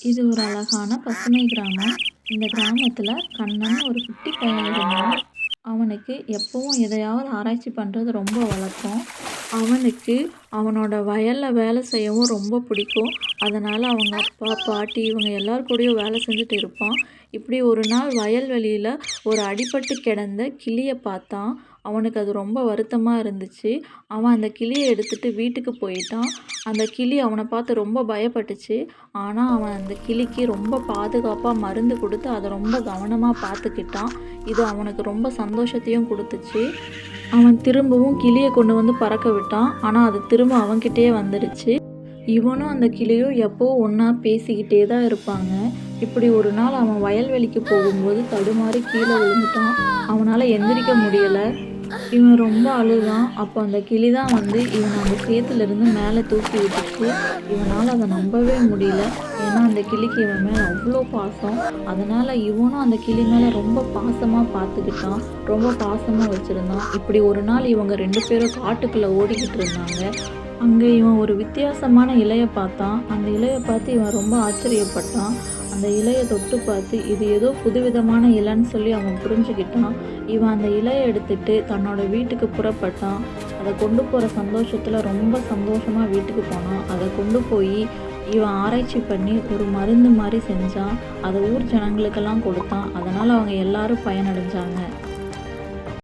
இது ஒரு அழகான பசுமை கிராமம். இந்த கிராமத்துல கண்ணன்னு ஒரு குட்டி பையன் இருந்தான். அவனுக்கு எப்பவும் எதையாவது ஆராய்ச்சி பண்றது ரொம்ப வழக்கம். அவனுக்கு அவனோட வயல்ல வேலை செய்யவும் ரொம்ப பிடிக்கும். அதனால அவங்க அப்பா, பாட்டி இவங்க எல்லார் கூடயும் வேலை செஞ்சுட்டு இருப்பான். இப்படி ஒரு நாள் வயல்வெளியில ஒரு அடிபட்டு கிடந்த கிளிய பார்த்தான். அவனுக்கு அது ரொம்ப வருத்தமா இருந்துச்சு. அவன் அந்த கிளிய எடுத்துட்டு வீட்டுக்கு போயிட்டான். அந்த கிளி அவன பார்த்து ரொம்ப பயப்பட்டுச்சு. ஆனா, அவன் அந்த கிளிக்கு ரொம்ப பாதுகாப்பா மருந்து குடுத்து அத ரொம்ப கவனமா பார்த்துக்கிட்டான். இது அவனுக்கு ரொம்ப சந்தோஷத்தையும் குடுத்துச்சு. அவன் திரும்பவும் கிளிய கொண்டு வந்து பறக்க விட்டான். ஆனா, அது திரும்ப அவன்கிட்டயே வந்துடுச்சு. இவனும் அந்த கிளியும் எப்பவும் ஒண்ணா பேசிக்கிட்டே தான் இருப்பாங்க. இப்படி ஒரு நாள் அவன் வயல்வெளிக்கு போகும்போது தடுமாறி கீழ விழுந்துட்டான். அவனால எந்திரிக்க முடியல. இவன் ரொம்ப அழுதான். அப்போ அந்த கிளி தான் வந்து இவன அந்த சேத்துலேருந்து மேலே தூக்கி விட்டுச்சு. இவனால அத நம்பவே முடியல. ஏன்னா அந்த கிளிக்கு இவன் மேல அவ்ளோ பாசம். அதனால இவனும் அந்த கிளி மேல ரொம்ப பாசமா பார்த்துக்கிட்டான். ரொம்ப பாசமா வச்சிருந்தான். இப்படி ஒரு நாள் இவங்க 2 பேரும் காட்டுக்குள்ள ஓடிக்கிட்டு இருந்தாங்க. அங்க இவன் ஒரு வித்தியாசமான இலைய பார்த்தான். அந்த இலைய பார்த்து இவன் ரொம்ப ஆச்சரியப்பட்டான். அந்த இலைய தொட்டு பார்த்து இது ஏதோ புதுவிதமான இலைன்னு சொல்லி அவன் புரிஞ்சுக்கிட்டான். இவன் அந்த இலைய எடுத்துட்டு தன்னோட வீட்டுக்கு புறப்பட்டான். அத கொண்டு போற சந்தோஷத்துல ரொம்ப சந்தோஷமா வீட்டுக்கு போனான். அத கொண்டு போய் இவன் ஆராய்ச்சி பண்ணி ஒரு மருந்து மாரி செஞ்சான். அத ஊர் ஜனங்களுக்கெல்லாம் கொடுத்தான். அதனால அவங்க எல்லாரும் பயனடைஞ்சாங்க.